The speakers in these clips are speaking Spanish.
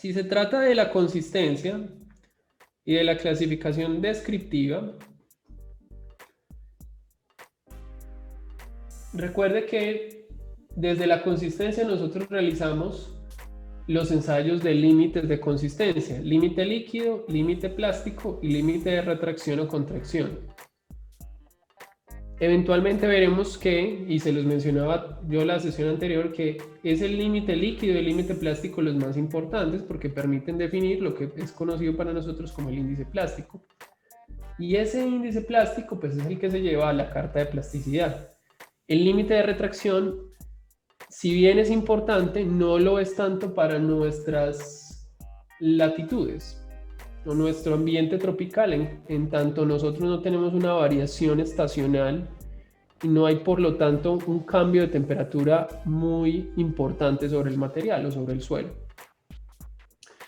Si se trata de la consistencia y de la clasificación descriptiva, recuerde que desde la consistencia nosotros realizamos los ensayos de límites de consistencia, límite líquido, límite plástico y límite de retracción o contracción. Eventualmente veremos que, y se los mencionaba yo en la sesión anterior, que es el límite líquido y el límite plástico los más importantes porque permiten definir lo que es conocido para nosotros como el índice plástico. Y ese índice plástico pues es el que se lleva a la carta de plasticidad. El límite de retracción, si bien es importante, no lo es tanto para nuestras latitudes o nuestro ambiente tropical, en tanto nosotros no tenemos una variación estacional y no hay por lo tanto un cambio de temperatura muy importante sobre el material o sobre el suelo.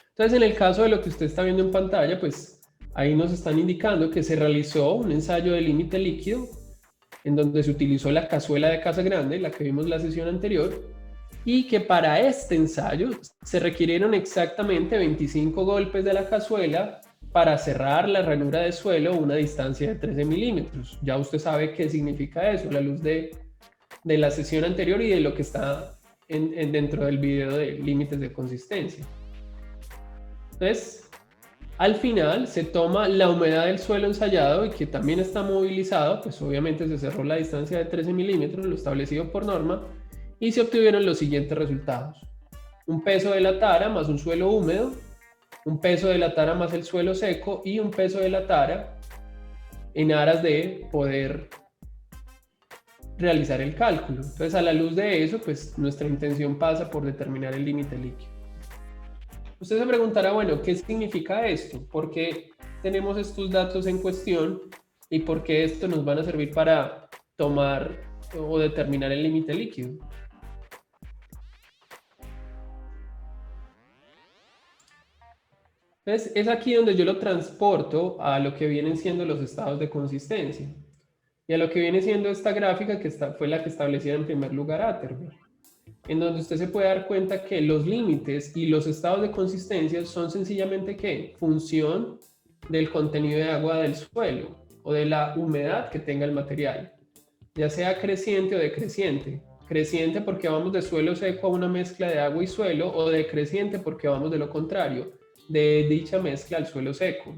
Entonces, en el caso de lo que usted está viendo en pantalla, pues ahí nos están indicando que se realizó un ensayo de límite líquido en donde se utilizó la cazuela de Casa Grande, la que vimos en la sesión anterior, y que para este ensayo se requirieron exactamente 25 golpes de la cazuela para cerrar la ranura de suelo a una distancia de 13 milímetros. Ya usted sabe qué significa eso, la luz de la sesión anterior y de lo que está dentro del video de límites de consistencia. Entonces, al final se toma la humedad del suelo ensayado y que también está movilizado, pues obviamente se cerró la distancia de 13 milímetros, lo establecido por norma, y se obtuvieron los siguientes resultados. Un peso de la tara más un suelo húmedo, un peso de la tara más el suelo seco y un peso de la tara en aras de poder realizar el cálculo. Entonces, a la luz de eso, pues nuestra intención pasa por determinar el límite líquido. Usted se preguntará, bueno, ¿qué significa esto? ¿Por qué tenemos estos datos en cuestión? ¿Y por qué esto nos van a servir para tomar o determinar el límite líquido? Entonces, es aquí donde yo lo transporto a lo que vienen siendo los estados de consistencia y a lo que viene siendo esta gráfica que fue la que establecía en primer lugar Atterberg, en donde usted se puede dar cuenta que los límites y los estados de consistencia son sencillamente ¿qué? Función del contenido de agua del suelo o de la humedad que tenga el material, ya sea creciente o decreciente. Creciente porque vamos de suelo seco a una mezcla de agua y suelo, o decreciente porque vamos de lo contrario, de dicha mezcla al suelo seco.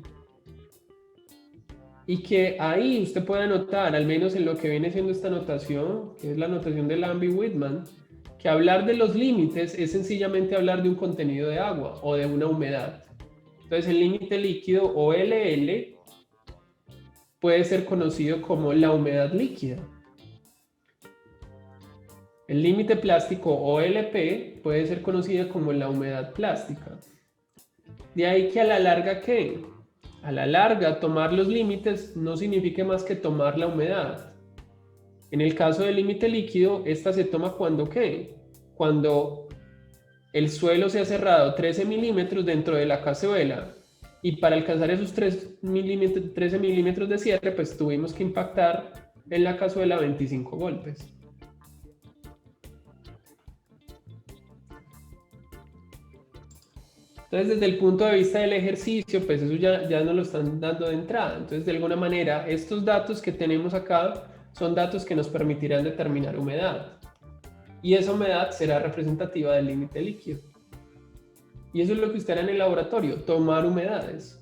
Y que ahí usted puede notar, al menos en lo que viene siendo esta notación, que es la notación de Lambie-Whitman, que hablar de los límites es sencillamente hablar de un contenido de agua o de una humedad. Entonces el límite líquido o LL puede ser conocido como la humedad líquida. El límite plástico o LP puede ser conocido como la humedad plástica. De ahí que a la larga, ¿qué? A la larga, tomar los límites no significa más que tomar la humedad. En el caso del límite líquido, esta se toma cuando ¿qué? Cuando el suelo se ha cerrado 13 milímetros dentro de la cazuela y para alcanzar esos 13 milímetros de cierre, pues tuvimos que impactar en la cazuela 25 golpes. Entonces, desde el punto de vista del ejercicio, pues eso ya nos lo están dando de entrada. Entonces, de alguna manera, estos datos que tenemos acá son datos que nos permitirán determinar humedad. Y esa humedad será representativa del límite líquido. Y eso es lo que usted hará en el laboratorio, tomar humedades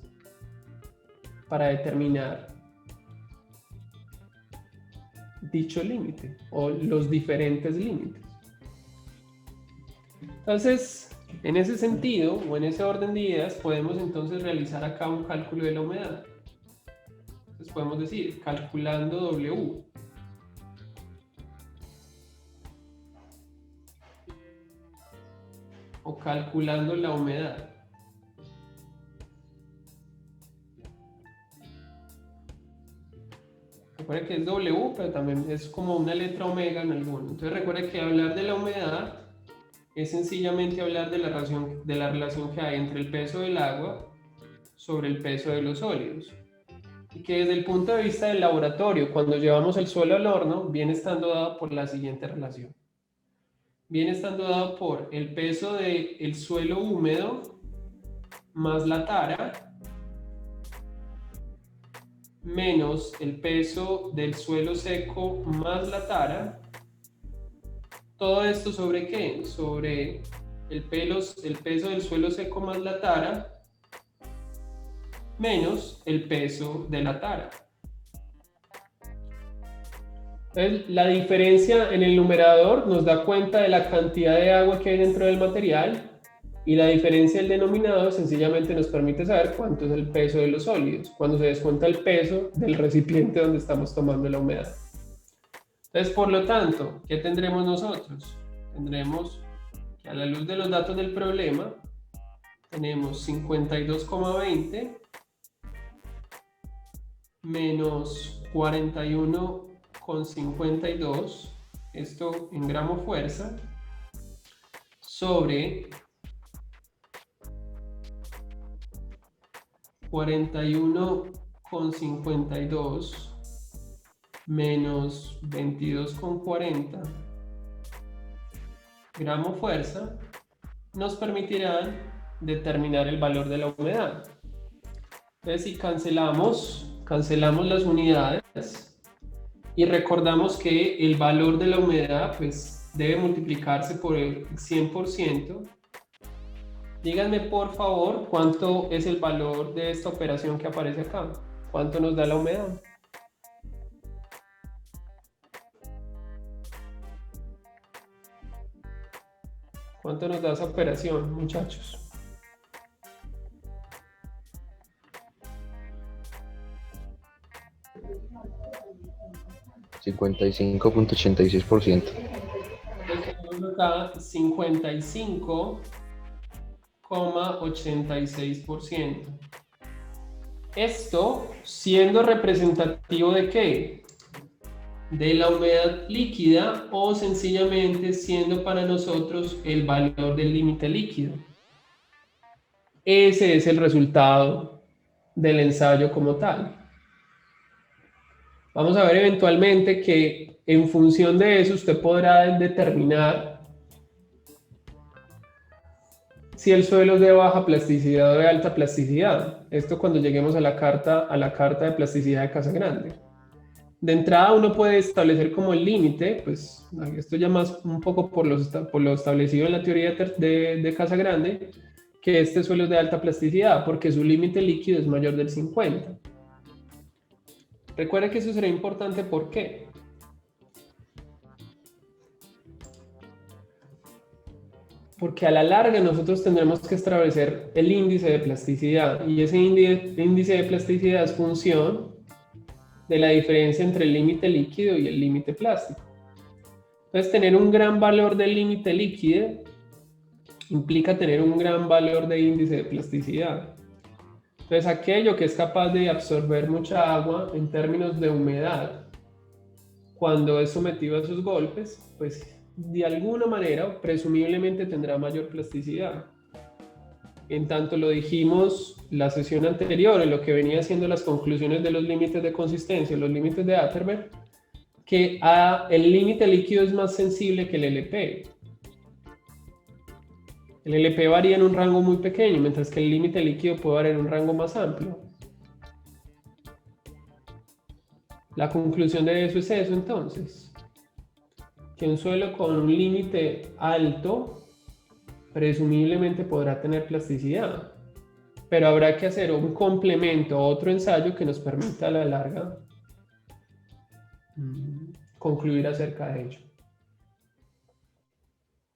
para determinar dicho límite o los diferentes límites. Entonces, en ese sentido, o en ese orden de ideas, podemos entonces realizar acá un cálculo de la humedad. Entonces podemos decir, calculando W. O calculando la humedad. Recuerde que es W, pero también es como una letra omega en alguno. Entonces recuerde que hablar de la humedad es sencillamente hablar de la relación que hay entre el peso del agua sobre el peso de los sólidos. Y que desde el punto de vista del laboratorio, cuando llevamos el suelo al horno, viene estando dado por la siguiente relación. Viene estando dado por el peso del suelo húmedo más la tara menos el peso del suelo seco más la tara. ¿Todo esto sobre qué? Sobre el peso del suelo seco más la tara menos el peso de la tara. Entonces, la diferencia en el numerador nos da cuenta de la cantidad de agua que hay dentro del material, y la diferencia del denominador sencillamente nos permite saber cuánto es el peso de los sólidos, cuando se descuenta el peso del recipiente donde estamos tomando la humedad. Entonces, por lo tanto, ¿qué tendremos nosotros? Tendremos que, a la luz de los datos del problema, tenemos 52,20 menos 41,52, esto en gramo fuerza, sobre 41,52 menos 22,40 gramo fuerza, nos permitirán determinar el valor de la humedad. Entonces, si cancelamos las unidades y recordamos que el valor de la humedad pues debe multiplicarse por el 100%. Díganme por favor cuánto es el valor de esta operación que aparece acá. ¿Cuánto nos da la humedad? ¿Cuánto nos da esa operación, muchachos? $55.86%. Entonces tenemos acá 55,86%. Esto siendo representativo ¿de qué? De la humedad líquida, o sencillamente siendo para nosotros el valor del límite líquido. Ese es el resultado del ensayo como tal. Vamos a ver eventualmente que en función de eso usted podrá determinar si el suelo es de baja plasticidad o de alta plasticidad. Esto cuando lleguemos a la carta de plasticidad de Casagrande. De entrada uno puede establecer como el límite, pues esto ya más un poco por lo establecido en la teoría de Casagrande, que este suelo es de alta plasticidad porque su límite líquido es mayor del 50. Recuerda que eso será importante, ¿por qué? Porque a la larga nosotros tendremos que establecer el índice de plasticidad, y ese índice de plasticidad es función de la diferencia entre el límite líquido y el límite plástico. Entonces, tener un gran valor del límite líquido implica tener un gran valor de índice de plasticidad. Entonces, aquello que es capaz de absorber mucha agua en términos de humedad, cuando es sometido a sus golpes, pues de alguna manera, presumiblemente tendrá mayor plasticidad. En tanto lo dijimos la sesión anterior, en lo que venía siendo las conclusiones de los límites de consistencia, los límites de Atterberg, que el límite líquido es más sensible que el LP. El LP varía en un rango muy pequeño, mientras que el límite líquido puede variar en un rango más amplio. La conclusión de eso es eso, entonces, que un suelo con un límite alto presumiblemente podrá tener plasticidad, pero habrá que hacer un complemento, otro ensayo que nos permita a la larga concluir acerca de ello.